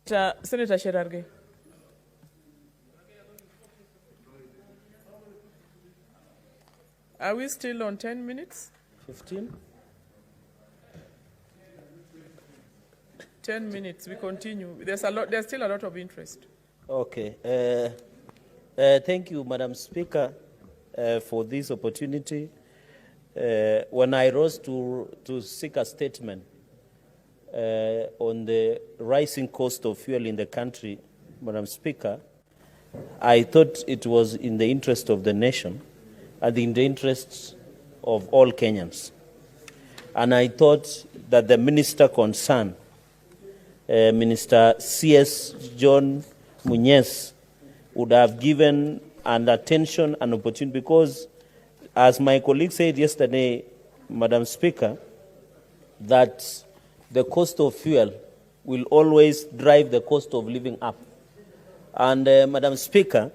Senator Cherargei. Are we still on 10 minutes? 15? 10 minutes, we continue. There's still a lot of interest. Okay. Thank you, Madam Speaker, for this opportunity. When I rose to seek a statement on the rising cost of fuel in the country, Madam Speaker, I thought it was in the interest of the nation and in the interests of all Kenyans. And I thought that the minister concerned, Minister C.S. John Munyes, would have given an attention and opportunity, because as my colleague said yesterday, Madam Speaker, that the cost of fuel will always drive the cost of living up. And Madam Speaker,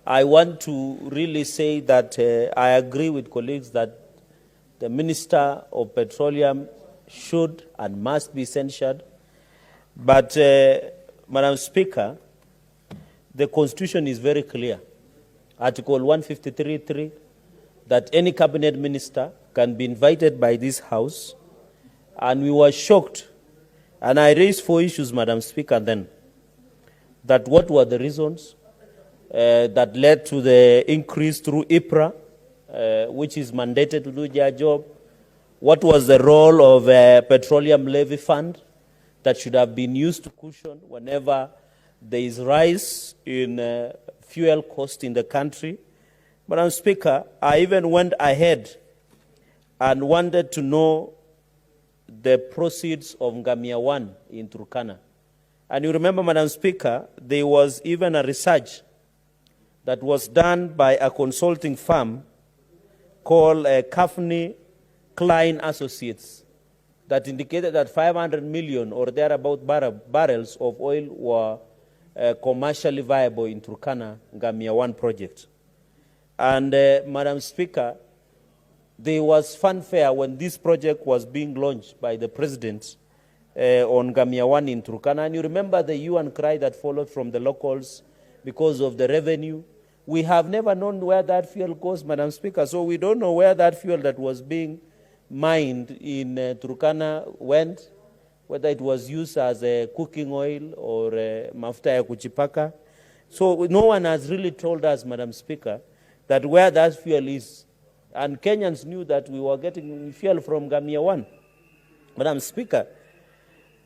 I want to really say that I agree with colleagues that the Minister of Petroleum should and must be censured. But, Madam Speaker, the Constitution is very clear. Article 153.3, that any cabinet minister can be invited by this House. And we were shocked. And I raised 4 issues, Madam Speaker, then. That what were the reasons that led to the increase through IPRA, which is mandated to do their job? What was the role of petroleum levy fund that should have been used to cushion whenever there is rise in fuel cost in the country? Madam Speaker, I even went ahead and wanted to know the proceeds of Ngamia 1 in Turkana. And you remember, Madam Speaker, there was even a research that was done by a consulting firm called Kafni Klein Associates that indicated that 500 million or thereabout barrels of oil were commercially viable in Turkana Ngamia 1 project. And Madam Speaker, there was fanfare when this project was being launched by the President on Ngamia 1 in Turkana. And you remember the hue and cry that followed from the locals because of the revenue. We have never known where that fuel goes, Madam Speaker, so we don't know where that fuel that was being mined in Turkana went, whether it was used as a cooking oil or mafuta ya kuchipaka. So no one has really told us, Madam Speaker, that where that fuel is. And Kenyans knew that we were getting fuel from Ngamia 1, Madam Speaker.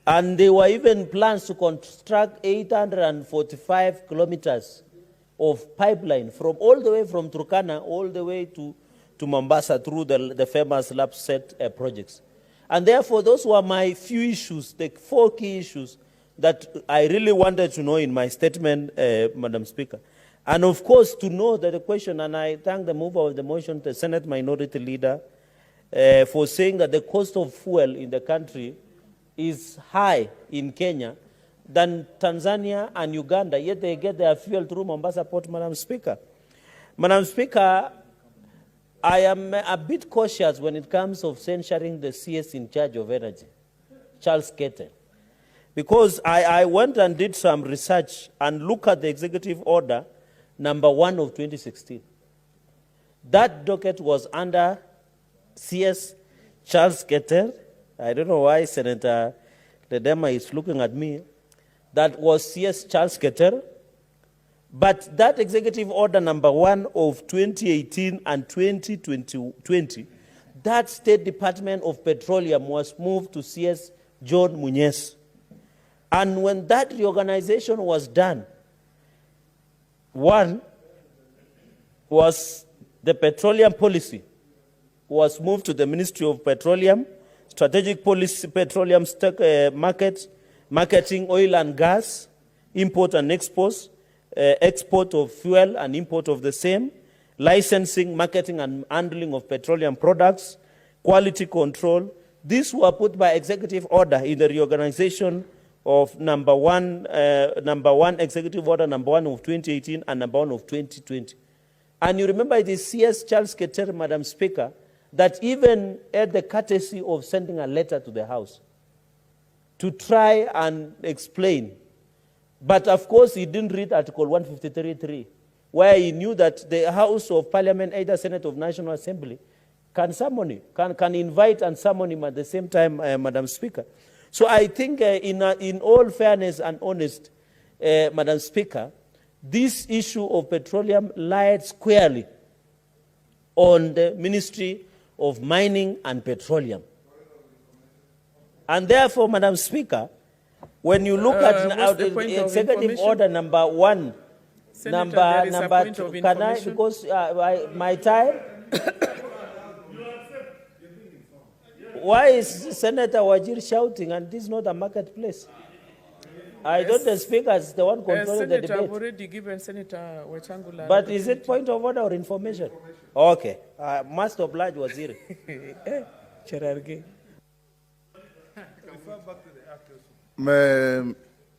And there were even plans to construct 845 kilometers of pipeline from all the way from Turkana all the way to Mombasa through the famous LAPSSET projects. And therefore, those were my few issues, the 4 key issues that I really wanted to know in my statement, Madam Speaker. And of course, to know that the question, and I thank the mover of the motion, the Senate Minority Leader, for saying that the cost of fuel in the country is high in Kenya than Tanzania and Uganda, yet they get their fuel through Mombasa Port, Madam Speaker. Madam Speaker, I am a bit cautious when it comes of censuring the CS in charge of energy, Charles Keter, because I went and did some research and look at the executive order number 1 of 2016. That docket was under CS Charles Keter. I don't know why Senator Ledema is looking at me. That was CS Charles Keter. But that executive order number 1 of 2018 and 2020, that State Department of Petroleum was moved to CS John Munyes. And when that reorganization was done, one was the petroleum policy was moved to the Ministry of Petroleum, strategic policy, petroleum stock market, marketing oil and gas, import and exports, export of fuel and import of the same, licensing, marketing and handling of petroleum products, quality control. These were put by executive order in the reorganization of number one executive order number 1 of 2018 and number 1 of 2020. And you remember it is CS Charles Keter, Madam Speaker, that even had the courtesy of sending a letter to the House to try and explain But of course, he didn't read Article 153.3, where he knew that the House of Parliament, either Senate of National Assembly, can summon him, can invite and summon him at the same time, Madam Speaker. So I think in all fairness and honesty, Madam Speaker, this issue of petroleum lies squarely on the Ministry of Mining and Petroleum. And therefore, Madam Speaker, when you look at Executive Order number 1, Senator, number 2, can I, because my time? Why is Senator Wajir shouting and this is not a marketplace? I thought the Speaker is the one controlling the debate. I've already given Senator Wetangula. But is it point of order or information? Okay. Must oblige Waziri. Cherargei.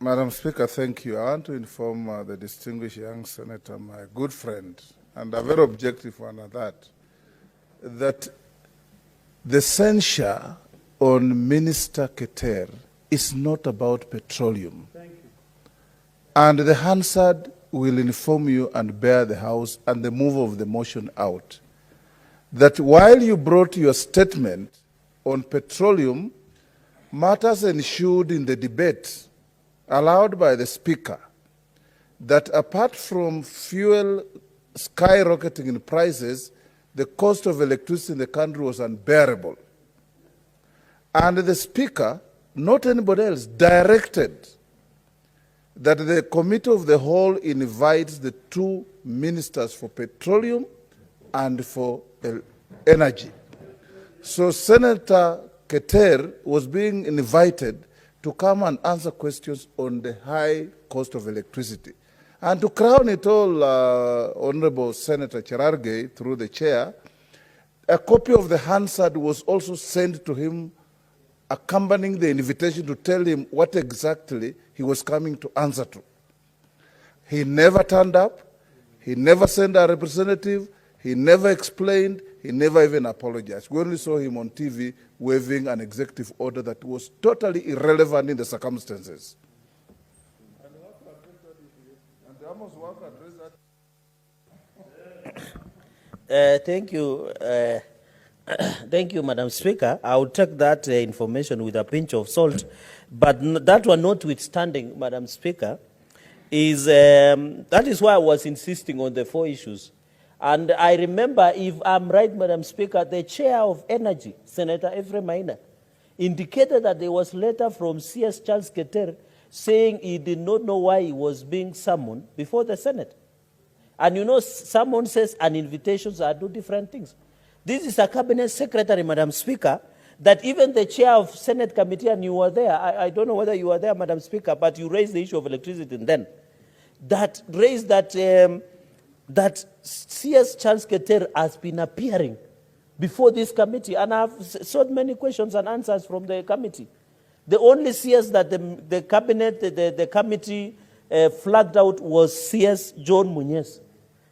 Madam Speaker, thank you. I want to inform the distinguished young senator, my good friend, and a very objective one at that the censure on Minister Keter is not about petroleum. Thank you. And the Hansard will inform you and bear the House and the move of the motion out that while you brought your statement on petroleum, matters ensued in the debate allowed by the Speaker that apart from fuel skyrocketing in prices, the cost of electricity in the country was unbearable. And the Speaker, not anybody else, directed that the Committee of the Whole invites the two ministers for petroleum and for energy. So Senator Keter was being invited to come and answer questions on the high cost of electricity. And to crown it all, Honorable Senator Cherargei, through the chair, a copy of the Hansard was also sent to him accompanying the invitation to tell him what exactly he was coming to answer to. He never turned up, he never sent a representative, he never explained, he never even apologized. We only saw him on TV waving an executive order that was totally irrelevant in the circumstances. Thank you. Thank you, Madam Speaker. I will take that information with a pinch of salt. But that one notwithstanding, Madam Speaker, is that is why I was insisting on the 4 issues. And I remember, if I'm right, Madam Speaker, the chair of energy, Senator Ephraim Maina, indicated that there was a letter from CS Charles Keter saying he did not know why he was being summoned before the Senate. And you know, someone says and invitations are 2 different things. This is a cabinet secretary, Madam Speaker, that even the chair of Senate committee, and you were there, I don't know whether you were there, Madam Speaker, but you raised the issue of electricity then, that raised that that CS Charles Keter has been appearing before this committee, and I've sought many questions and answers from the committee. The only CS that the cabinet, the committee flagged out was CS John Muñez.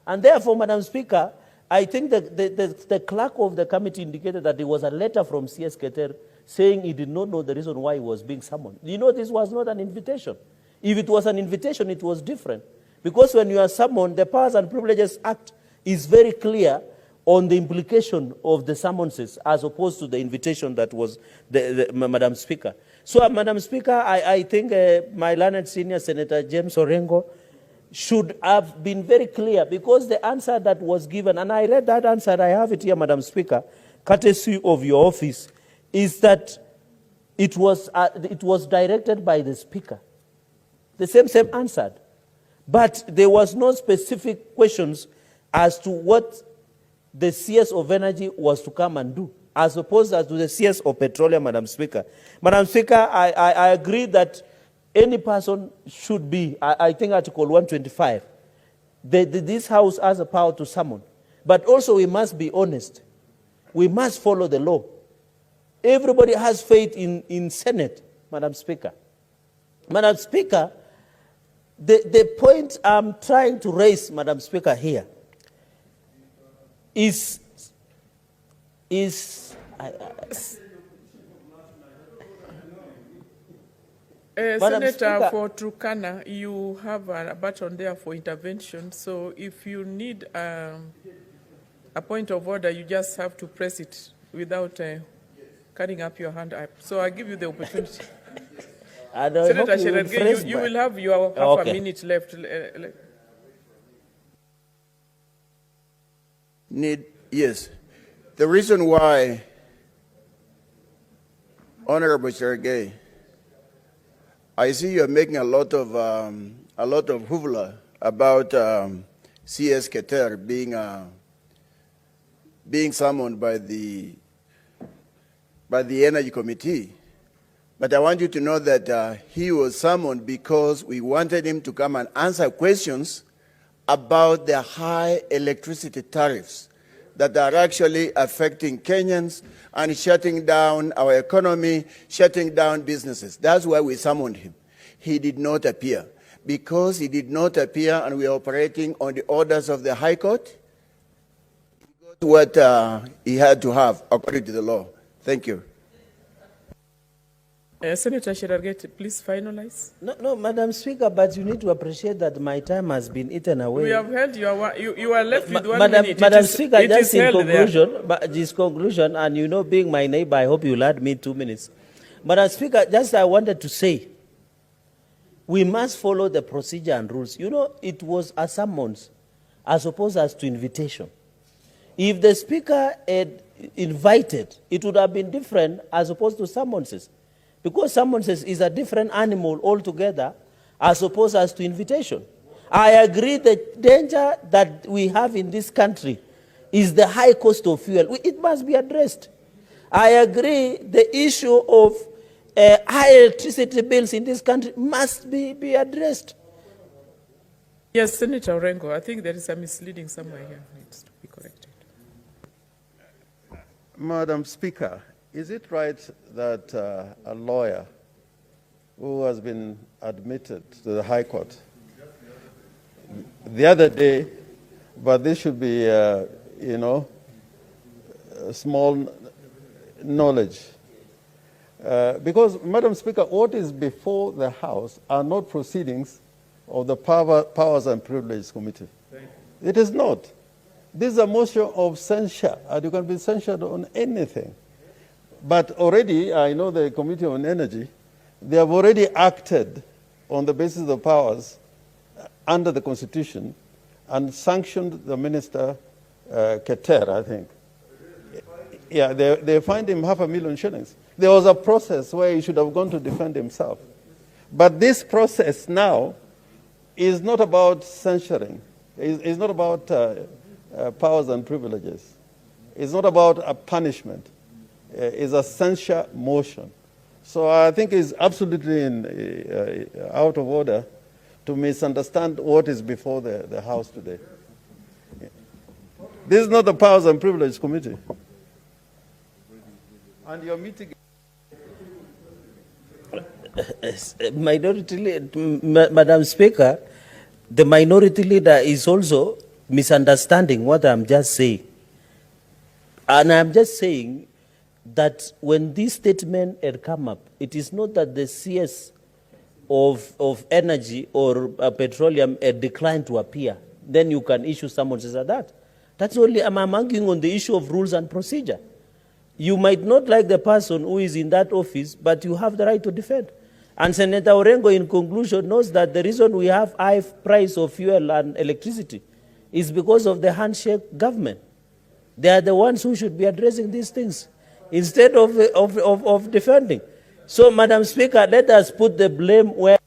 And therefore, Madam Speaker, I think the clerk of the committee indicated that there was a letter from CS Keter saying he did not know the reason why he was being summoned. You know, this was not an invitation. If it was an invitation, it was different. Because when you are summoned, the Powers and Privileges Act is very clear on the implication of the summonses as opposed to the invitation that was Madam Speaker. So, Madam Speaker, I think my learned senior Senator James Orengo should have been very clear, because the answer that was given, and I read that answer, I have it here, Madam Speaker, courtesy of your office, is that it was directed by the Speaker. The same answered. But there was no specific questions as to what the CS of energy was to come and do, as opposed to the CS of petroleum, Madam Speaker. Madam Speaker, I agree that any person should be, I think Article 125, this House has a power to summon. But also we must be honest. We must follow the law. Everybody has faith in Senate, Madam Speaker. Madam Speaker, the point I'm trying to raise, Madam Speaker, here is Madam Senator, Speaker. for Turkana, you have a button there for intervention. So if you need a point of order, you just have to press it without cutting up your hand up. So I give you the opportunity. And I Senator hope you will Cherargei, phrase you my- will have your half Okay. a minute left. Yes. The reason why, Honorable Cherargei, I see you're making a lot of hoopla about CS Keter being summoned by the Energy Committee. But I want you to know that he was summoned because we wanted him to come and answer questions about the high electricity tariffs that are actually affecting Kenyans and shutting down our economy, shutting down businesses. That's why we summoned him. He did not appear. Because he did not appear and we are operating on the orders of the High Court, he got what he had to have according to the law. Thank you. Senator Cherargei, please finalize. No, Madam Speaker, but you need to appreciate that my time has been eaten away. We have held you are left with 1 Madam, minute. Madam It is- Speaker, it just is in held conclusion, but this conclusion, and you know, being my neighbor, I hope you'll add me 2 minutes. Madam Speaker, just I wanted to say, we must follow the procedure and rules. You know, it was a summons as opposed as to invitation. If the Speaker had invited, it would have been different as opposed to summonses. Because summonses is a different animal altogether as opposed as to invitation. I agree the danger that we have in this country is the high cost of fuel. It must be addressed. I agree the issue of high electricity bills in this country must be addressed. Yes, Senator Orengo, I think there is a misleading somewhere here. It needs to be corrected. Madam Speaker, is it right that a lawyer who has been admitted to the High Court the other day, but this should be, small knowledge, because, Madam Speaker, what is before the House are not proceedings of the Powers and Privileges Committee. It is not. This is a motion of censure, and you can be censured on anything. But already, I know the Committee on Energy, they have already acted on the basis of powers under the Constitution and sanctioned the Minister, Keter, I think. Yeah, they fined him 500,000 shillings. There was a process where he should have gone to defend himself. But this process now is not about censuring. It's not about powers and privileges. It's not about a punishment. It's a censure motion. So I think it's absolutely out of order to misunderstand what is before the House today. This is not the Powers and Privileges Committee. And you're meeting. Madam Speaker, the minority leader is also misunderstanding what I'm just saying. And I'm just saying that when this statement had come up, it is not that the CS of energy or petroleum had declined to appear. Then you can issue summonses at that. That's only, I'm arguing on the issue of rules and procedure. You might not like the person who is in that office, but you have the right to defend. And Senator Orengo, in conclusion, knows that the reason we have high price of fuel and electricity is because of the handshake government. They are the ones who should be addressing these things instead of defending. So, Madam Speaker, let us put the blame where...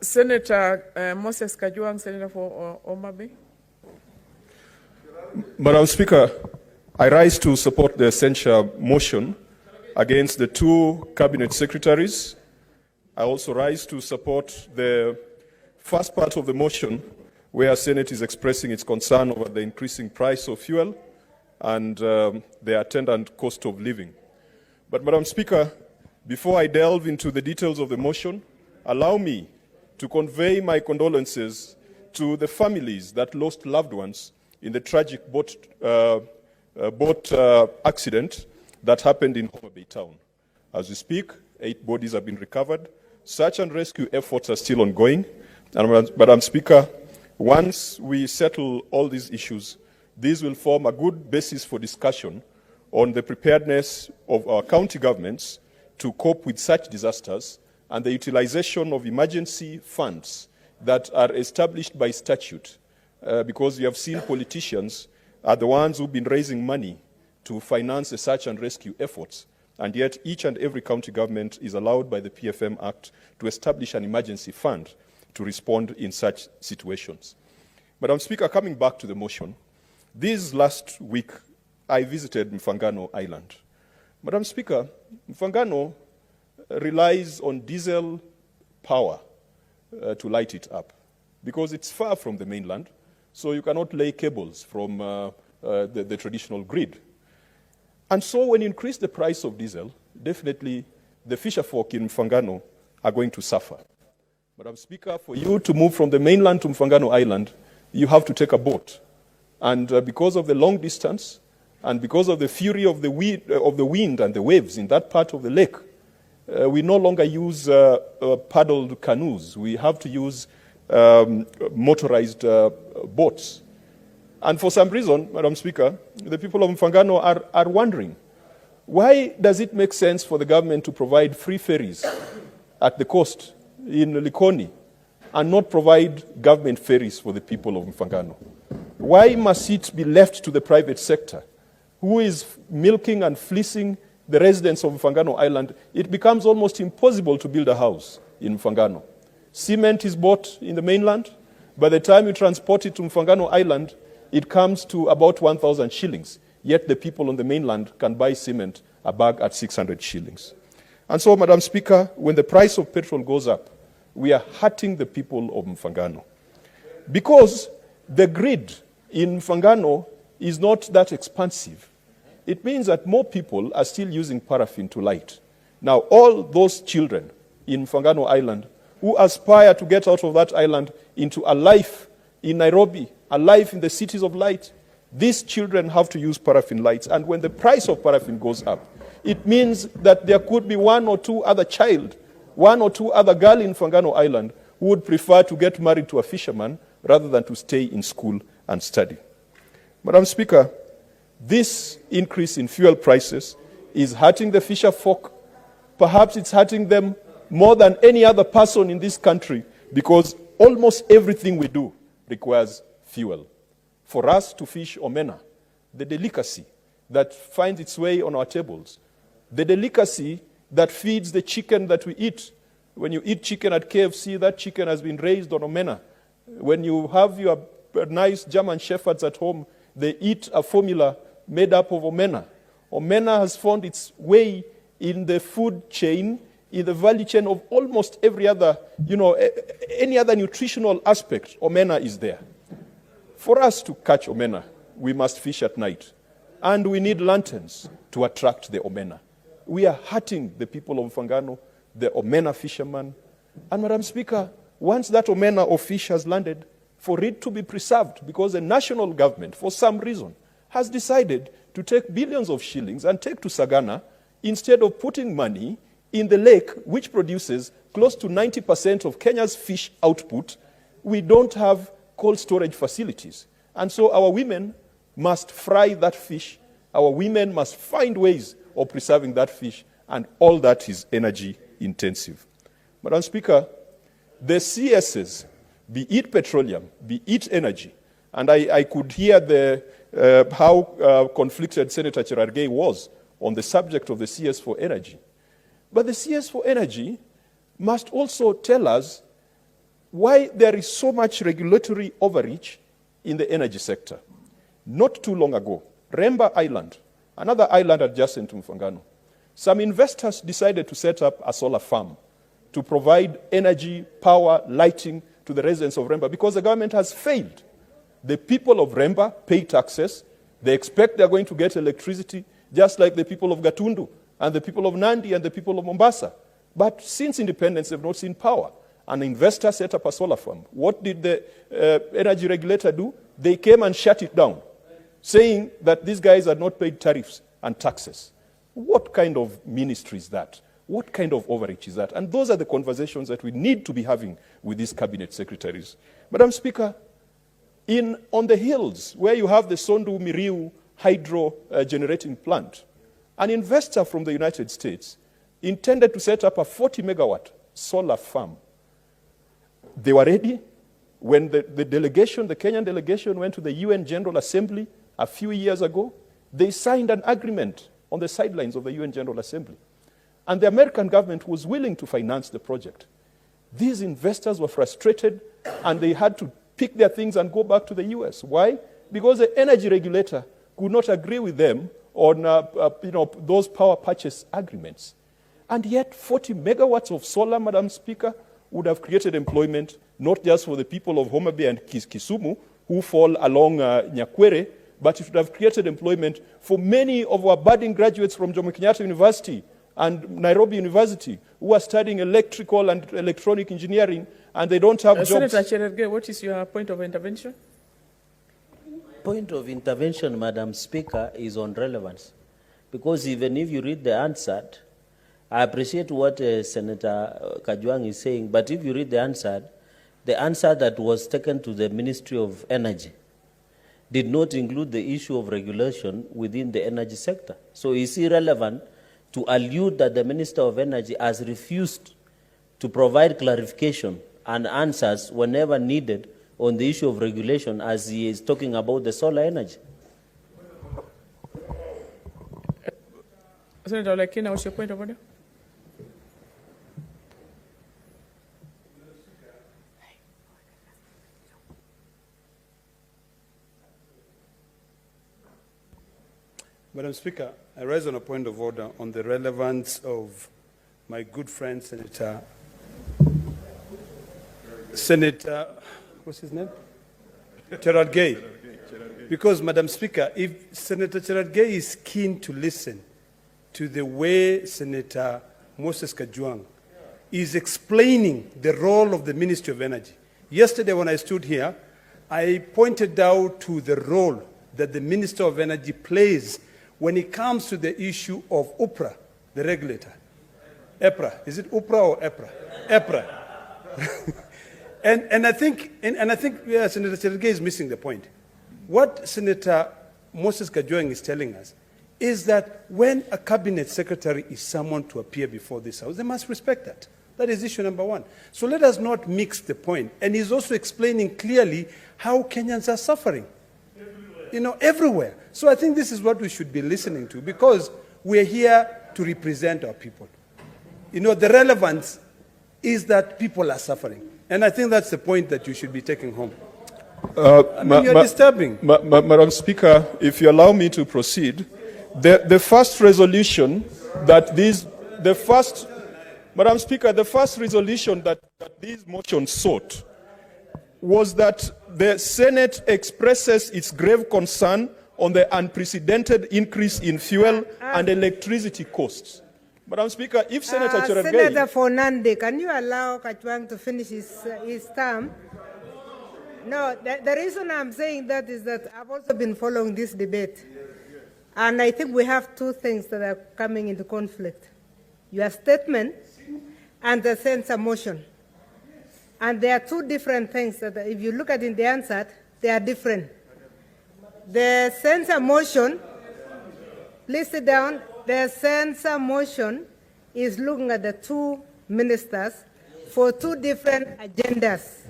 Senator Moses Kajwang, Senator for Omabay. Madam Speaker, I rise to support the censure motion against the 2 cabinet secretaries. I also rise to support the first part of the motion where Senate is expressing its concern over the increasing price of fuel and the attendant cost of living. But, Madam Speaker, before I delve into the details of the motion, allow me to convey my condolences to the families that lost loved ones in the tragic boat accident that happened in Homa Bay town. As we speak, 8 bodies have been recovered. Search and rescue efforts are still ongoing. And, Madam Speaker, once we settle all these issues, these will form a good basis for discussion on the preparedness of our county governments to cope with such disasters and the utilization of emergency funds that are established by statute, because we have seen politicians are the ones who've been raising money to finance the search and rescue efforts, and yet each and every county government is allowed by the PFM Act to establish an emergency fund to respond in such situations. Madam Speaker, coming back to the motion, this last week I visited Mfangano Island. Madam Speaker, Mfangano relies on diesel power to light it up because it's far from the mainland, so you cannot lay cables from the traditional grid. And so when you increase the price of diesel, definitely the fisher folk in Mfangano are going to suffer. Madam Speaker, for you to move from the mainland to Mfangano Island, you have to take a boat. And because of the long distance, and because of the fury of the wind and the waves in that part of the lake, we no longer use paddled canoes. We have to use motorized boats. And for some reason, Madam Speaker, the people of Mfangano are wondering, why does it make sense for the government to provide free ferries at the coast in Likoni and not provide government ferries for the people of Mfangano? Why must it be left to the private sector, who is milking and fleecing the residents of Mfangano Island? It becomes almost impossible to build a house in Mfangano. Cement is bought in the mainland. By the time you transport it to Mfangano Island, it comes to about 1,000 shillings. Yet the people on the mainland can buy cement, a bag at 600 shillings. And so, Madam Speaker, when the price of petrol goes up, we are hurting the people of Mfangano. Because the grid in Mfangano is not that expansive. It means that more people are still using paraffin to light. Now, all those children in Mfangano Island who aspire to get out of that island into a life in Nairobi, a life in the cities of light, these children have to use paraffin lights. And when the price of paraffin goes up, it means that there could be one or two other child, one or two other girl in Mfangano Island who would prefer to get married to a fisherman rather than to stay in school and study. Madam Speaker, this increase in fuel prices is hurting the fisher folk. Perhaps it's hurting them more than any other person in this country, because almost everything we do requires fuel. For us to fish omena, the delicacy that finds its way on our tables, the delicacy that feeds the chicken that we eat. When you eat chicken at KFC, that chicken has been raised on omena. When you have your nice German shepherds at home, they eat a formula made up of omena. Omena has found its way in the food chain, in the value chain of almost every other, any other nutritional aspect. Omena is there. For us to catch omena, we must fish at night. And we need lanterns to attract the omena. We are hurting the people of Mfangano, the omena fishermen. And Madam Speaker, once that omena or fish has landed, for it to be preserved, because the national government, for some reason, has decided to take billions of shillings and take to Sagana instead of putting money in the lake, which produces close to 90% of Kenya's fish output. We don't have cold storage facilities. And so our women must fry that fish. Our women must find ways of preserving that fish, and all that is energy intensive. Madam Speaker, the CSs, be it petroleum, be it energy, and I could hear how conflicted Senator Cherargei was on the subject of the CS for energy. But the CS for energy must also tell us why there is so much regulatory overreach in the energy sector. Not too long ago, Remba Island, another island adjacent to Mfangano, some investors decided to set up a solar farm to provide energy, power, lighting to the residents of Remba because the government has failed. The people of Remba pay taxes. They expect they're going to get electricity, just like the people of Gatundu and the people of Nandi and the people of Mombasa. But since independence, they've not seen power. An investor set up a solar farm. What did the energy regulator do? They came and shut it down, saying that these guys had not paid tariffs and taxes. What kind of ministry is that? What kind of overreach is that? And those are the conversations that we need to be having with these cabinet secretaries. Madam Speaker, on the hills where you have the Sondu Miriu hydro generating plant, an investor from the United States intended to set up a 40-megawatt solar farm. They were ready. When the delegation, the Kenyan delegation, went to the UN General Assembly a few years ago, they signed an agreement on the sidelines of the UN General Assembly. And the American government was willing to finance the project. These investors were frustrated, and they had to pick their things and go back to the US. Why? Because the energy regulator could not agree with them on those power purchase agreements. And yet 40 megawatts of solar, Madam Speaker, would have created employment, not just for the people of Homa Bay and Kisumu, who fall along Nyakwere, but it would have created employment for many of our budding graduates from Jomo Kenyatta University and Nairobi University, who are studying electrical and electronic engineering, and they don't have jobs. Senator Cherargei, what is your point of intervention? Point of intervention, Madam Speaker, is on relevance. Because even if you read the answer, I appreciate what Senator Kajwang is saying, but if you read the answer that was taken to the Ministry of Energy did not include the issue of regulation within the energy sector. So it's irrelevant to allude that the Minister of Energy has refused to provide clarification and answers whenever needed on the issue of regulation, as he is talking about the solar energy. Senator Olekina, what's your point of order? Madam Speaker, I rise on a point of order on the relevance of my good friend, Senator, what's his name? Cherargei. Because, Madam Speaker, if Senator Cherargei is keen to listen to the way Senator Moses Kajwang is explaining the role of the Ministry of Energy. Yesterday when I stood here, I pointed out to the role that the Minister of Energy plays when it comes to the issue of UPRA, the regulator. EPRA. Is it UPRA or EPRA? EPRA. and I think Senator Cherargei is missing the point. What Senator Moses Kajwang is telling us is that when a cabinet secretary is summoned to appear before this House, they must respect that. That is issue number one. So let us not mix the point. And he's also explaining clearly how Kenyans are suffering. Everywhere. So I think this is what we should be listening to, because we're here to represent our people. The relevance is that people are suffering. And I think that's the point that you should be taking home. You're disturbing. Madam Speaker, if you allow me to proceed, the first resolution that Madam Speaker, the first resolution that these motions sought was that the Senate expresses its grave concern on the unprecedented increase in fuel and electricity costs. Madam Speaker, if Senator Cherargei... Senator Fernande, can you allow Kajwang to finish his term? No, the reason I'm saying that is that I've also been following this debate. And I think we have two things that are coming into conflict. Your statement and the censure motion. And there are two different things that, if you look at in the answer, they are different. The censure motion, please sit down. The censure motion is looking at the two ministers for two different agendas.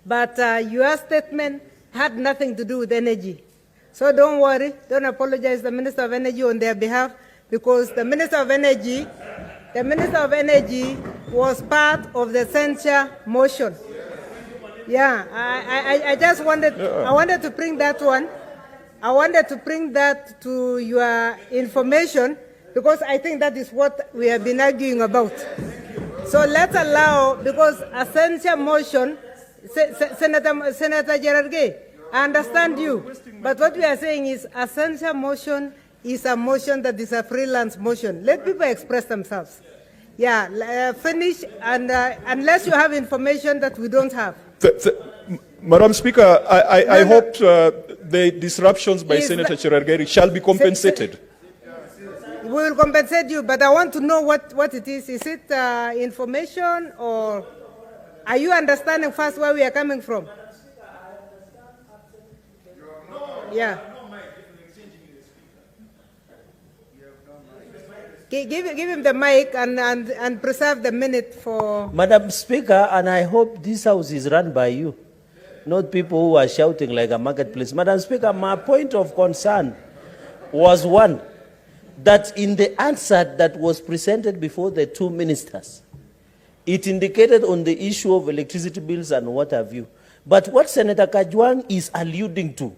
But your statement had nothing to do with energy. So don't worry, don't apologize to the Minister of Energy on their behalf, because the Minister of Energy was part of the censure motion. Yeah, I just wanted, I wanted to bring that one. I wanted to bring that to your information, because I think that is what we have been arguing about. So let's allow, because a censure motion, Senator Cherargei, I understand you, but what we are saying is a censure motion is a motion that is a freelance motion. Let people express themselves. Yeah, finish, and unless you have information that we don't have. Madam Speaker, I hope the disruptions by Senator Cherargei shall be compensated. will compensate you, but I want to know what it is. Is it information, or are you understanding first where we are coming from? Yeah. Give him the mic and preserve the minute for... Madam Speaker, and I hope this house is run by you, not people who are shouting like a marketplace. Madam Speaker, my point of concern was one, that in the answer that was presented before the two ministers, it indicated on the issue of electricity bills and what have you. But what Senator Kajwang is alluding to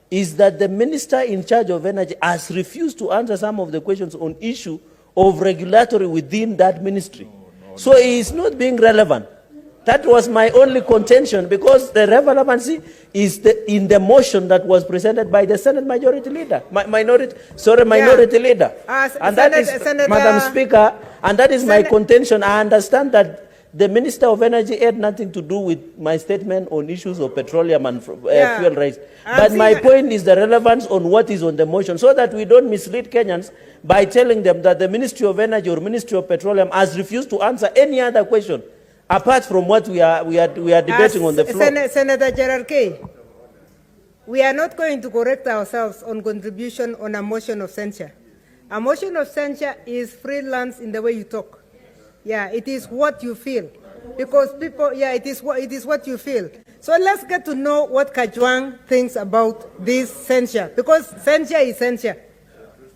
is that the minister in charge of energy has refused to answer some of the questions on issue of regulatory within that ministry. So he is not being relevant. That was my only contention, because the relevancy is in the motion that was presented by the Senate Majority Leader, Minority Leader. And that is, Madam Speaker, and that is my contention. I understand that the Minister of Energy had nothing to do with my statement on issues of petroleum and fuel rates. But my point is the relevance on what is on the motion, so that we don't mislead Kenyans by telling them that the Ministry of Energy or Ministry of Petroleum has refused to answer any other question apart from what we are debating on the floor. Senator Cherargei, we are not going to correct ourselves on contribution on a motion of censure. A motion of censure is freelance in the way you talk. Yeah, it is what you feel. Because people, yeah, it is what you feel. So let's get to know what Kajwang thinks about this censure. Because censure is censure.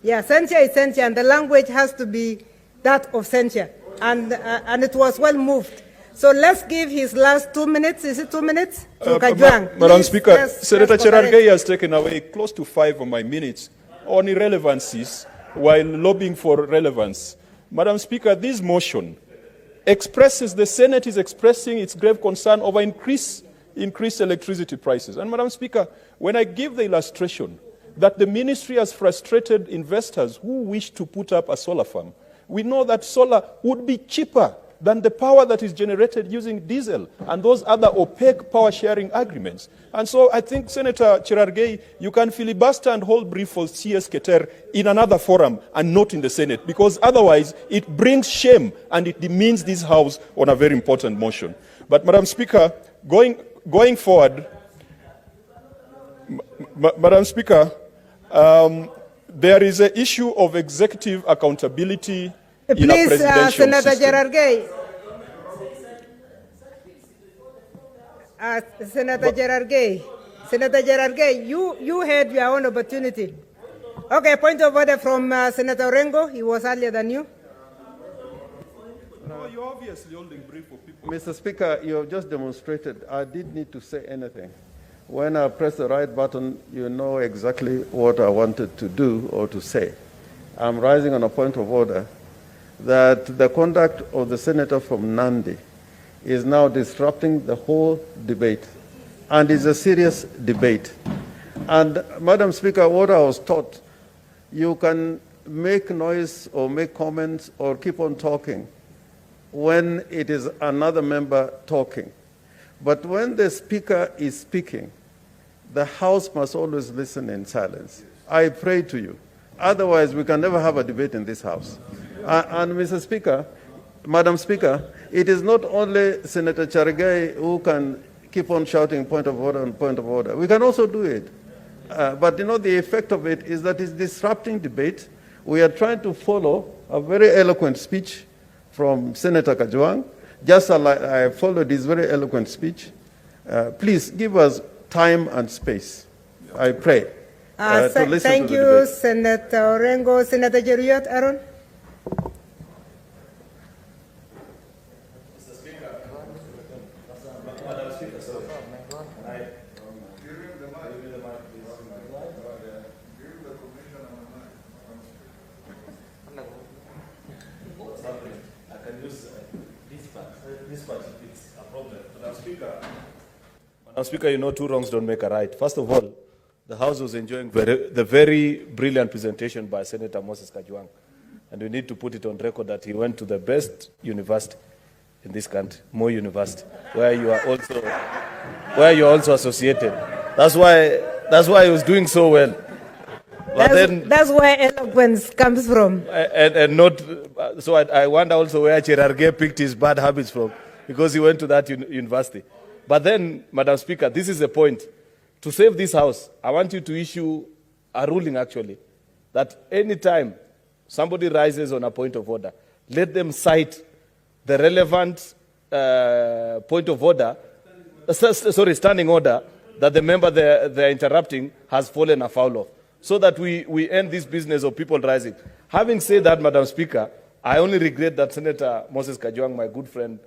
Yeah, censure is censure, and the language has to be that of censure. And it was well moved. So let's give his last 2 minutes. Is it 2 minutes? To Kajwang. Madam Speaker, Senator Cherargei has taken away close to 5 of my minutes on irrelevancies while lobbying for relevance. Madam Speaker, this motion expresses, the Senate is expressing its grave concern over increased electricity prices. And Madam Speaker, when I give the illustration that the ministry has frustrated investors who wish to put up a solar farm, we know that solar would be cheaper than the power that is generated using diesel and those other opaque power sharing agreements. And so I think, Senator Cherargei, you can filibuster and hold brief for CS Keter in another forum and not in the Senate, because otherwise it brings shame and it demeans this House on a very important motion. But Madam Speaker, going forward, Madam Speaker, there is an issue of executive accountability in a presidential Senator system. Cherargei. Senator Cherargei, you had your own opportunity. Okay, point of order from Senator Orengo. He was earlier than you. No, you're obviously holding brief for people. Mr. Speaker, you have just demonstrated I didn't need to say anything. When I press the right button, you know exactly what I wanted to do or to say. I'm rising on a point of order that the conduct of the senator from Nandi is now disrupting the whole debate, and is a serious debate. And Madam Speaker, what I was taught, you can make noise or make comments or keep on talking when it is another member talking. But when the speaker is speaking, the House must always listen in silence. I pray to you. Otherwise, we can never have a debate in this House. And Mr. Speaker, Madam Speaker, it is not only Senator Cherargei who can keep on shouting point of order and point of order. We can also do it. But you know, the effect of it is that it's disrupting debate. We are trying to follow a very eloquent speech from Senator Kajwang, just like I followed his very eloquent speech. Please give us time and space, I pray, to listen thank to you, the debate. Senator Orengo. Senator Jeruyot Aaron. Madam Speaker, you know, two wrongs don't make a right. First of all, the House was enjoying the very brilliant presentation by Senator Moses Kajwang. And we need to put it on record that he went to the best university in this country, Moi University, where you are also associated. That's why he was doing so well. That's where eloquence comes from. And not, so I wonder also where Cherargei picked his bad habits from, because he went to that university. But then, Madam Speaker, this is the point. To save this House, I want you to issue a ruling, actually, that any time somebody rises on a point of order, let them cite the relevant point of order, standing order, that the member they're interrupting has fallen afoul of, so that we end this business of people rising. Having said that, Madam Speaker, I only regret that Senator Moses Kajwang, my good friend,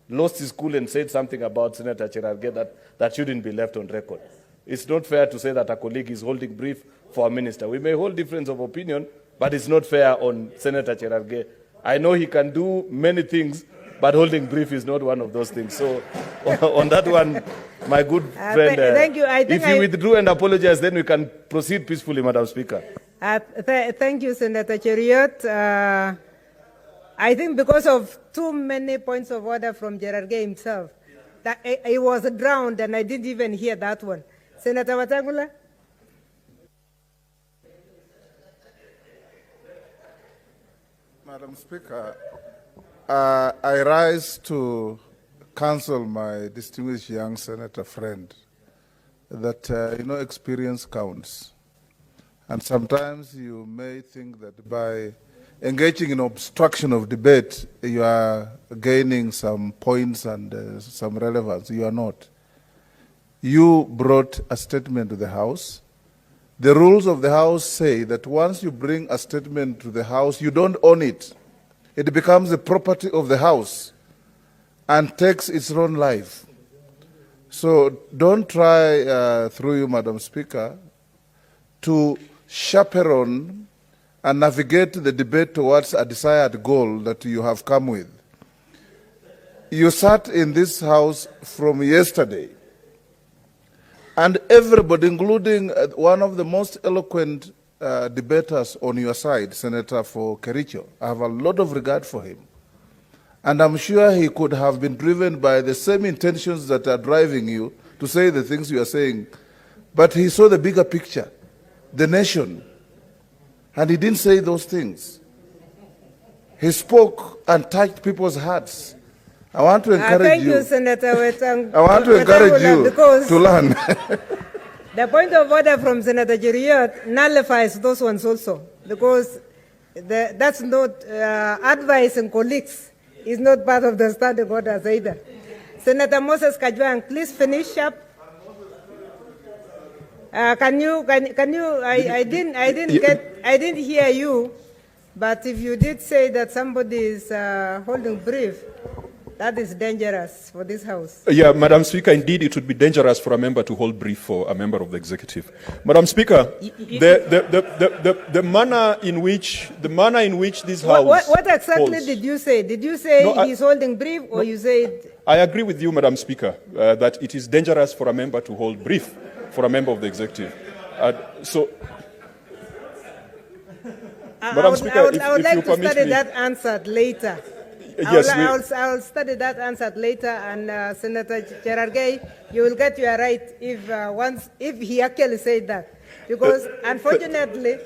lost his cool and said something about Senator Cherargei that shouldn't be left on record. It's not fair to say that a colleague is holding brief for a minister. We may hold difference of opinion, but it's not fair on Senator Cherargei. I know he can do many things, but holding brief is not one of those things. So on that one, my good friend, thank you. If you withdrew and apologize, then we can proceed peacefully, Madam Speaker. Thank you, Senator Cheriot. I think because of too many points of order from Cherargei himself, that I was drowned and I didn't even hear that one. Senator Watangula? Madam Speaker, I rise to counsel my distinguished young senator friend that, experience counts. And sometimes you may think that by engaging in obstruction of debate, you are gaining some points and some relevance. You are not. You brought a statement to the House. The rules of the House say that once you bring a statement to the House, you don't own it. It becomes the property of the House and takes its own life. So don't try, through you, Madam Speaker, to chaperone and navigate the debate towards a desired goal that you have come with. You sat in this House from yesterday, and everybody, including one of the most eloquent debaters on your side, Senator for Kericho, I have a lot of regard for him. And I'm sure he could have been driven by the same intentions that are driving you to say the things you are saying. But he saw the bigger picture, the nation, and he didn't say those things. He spoke and touched people's hearts. I want to encourage thank you. you, Senator Wetang. I want to encourage you to learn. The point of order from Senator Cheriot nullifies those ones also, because that's not advising colleagues is not part of the standing orders either. Senator Moses Kajwang, please finish up. Can you? I didn't hear you, but if you did say that somebody is holding brief, that is dangerous for this House. Yeah, Madam Speaker, indeed it would be dangerous for a member to hold brief for a member of the executive. Madam Speaker, the manner in which this House What exactly holds, did you say? Did you say No, he's holding brief, or you said? I agree with you, Madam Speaker, that it is dangerous for a member to hold brief for a member of the executive. Madam Speaker, I would if like you to permit study me. that answered later. Yes, I'll study that answered later, and Senator Cherargei, you will get your right if he actually said that, because unfortunately,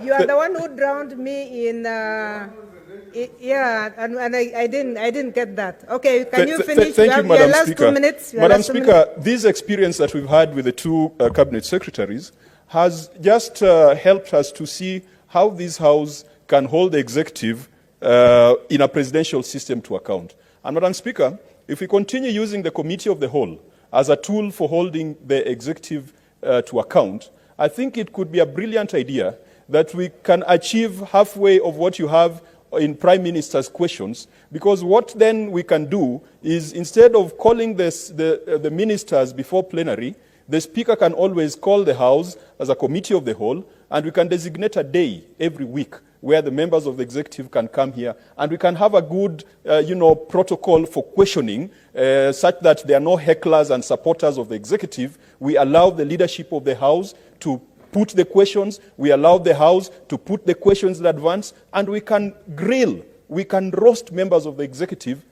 you are the one who drowned me in. Yeah, and I didn't get that. Okay, can you finish? Thank you, Madam Speaker. 2 minutes. Madam Speaker, this experience that we've had with the two cabinet secretaries has just helped us to see how this House can hold the executive in a presidential system to account. And Madam Speaker, if we continue using the Committee of the Whole as a tool for holding the executive to account, I think it could be a brilliant idea that we can achieve halfway of what you have in Prime Minister's questions, because what then we can do is, instead of calling the ministers before plenary, the Speaker can always call the House as a Committee of the Whole, and we can designate a day every week where the members of the executive can come here, and we can have a good, protocol for questioning, such that there are no hecklers and supporters of the executive. We allow the leadership of the House to put the questions, we allow the House to put the questions in advance, and we can grill, we can roast members of the executive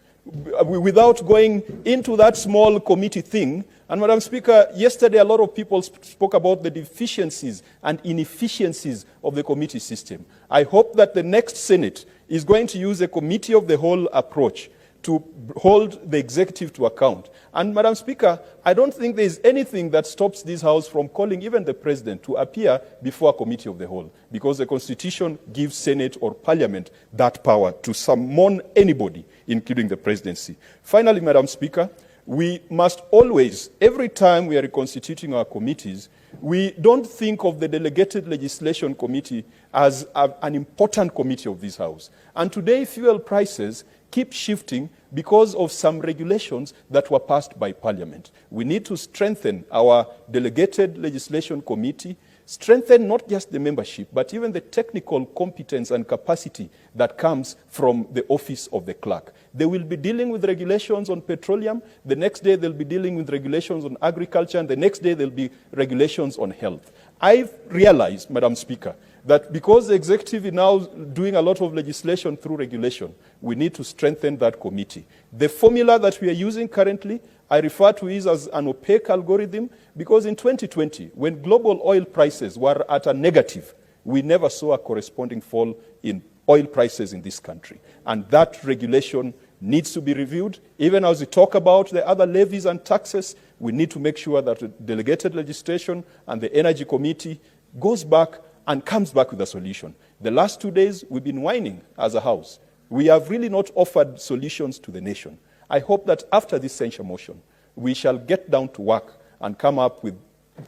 without going into that small committee thing. And Madam Speaker, yesterday a lot of people spoke about the deficiencies and inefficiencies of the committee system. I hope that the next Senate is going to use a committee of the whole approach to hold the executive to account. And Madam Speaker, I don't think there is anything that stops this House from calling even the President to appear before a committee of the whole, because the Constitution gives Senate or Parliament that power to summon anybody, including the Presidency. Finally, Madam Speaker, we must always, every time we are reconstituting our committees, we don't think of the Delegated Legislation Committee as an important committee of this House. And today, fuel prices keep shifting because of some regulations that were passed by Parliament. We need to strengthen our Delegated Legislation Committee, strengthen not just the membership, but even the technical competence and capacity that comes from the office of the clerk. They will be dealing with regulations on petroleum, the next day they'll be dealing with regulations on agriculture, and the next day there'll be regulations on health. I've realized, Madam Speaker, that because the executive is now doing a lot of legislation through regulation, we need to strengthen that committee. The formula that we are using currently, I refer to it as an opaque algorithm, because in 2020, when global oil prices were at a negative, we never saw a corresponding fall in oil prices in this country. And that regulation needs to be reviewed. Even as we talk about the other levies and taxes, we need to make sure that the delegated legislation and the Energy Committee goes back and comes back with a solution. The last 2 days, we've been whining as a House. We have really not offered solutions to the nation. I hope that after this censure motion, we shall get down to work and come up with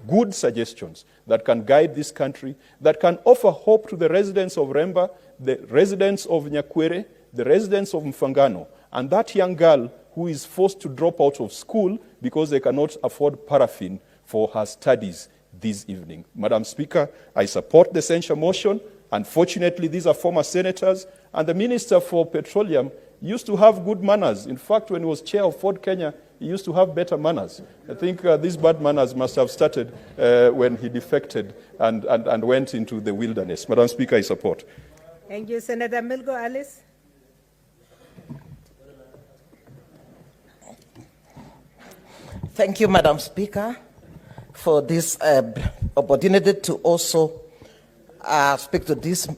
good suggestions that can guide this country, that can offer hope to the residents of Remba, the residents of Nyakwere, the residents of Mfangano, and that young girl who is forced to drop out of school because they cannot afford paraffin for her studies this evening. Madam Speaker, I support the censure motion. Unfortunately, these are former senators, and the Minister for Petroleum used to have good manners. In fact, when he was chair of Ford Kenya, he used to have better manners. I think these bad manners must have started when he defected and went into the wilderness. Madam Speaker, I support. Thank you. Senator Milgo Alice. Thank you, Madam Speaker, for this opportunity to also speak to this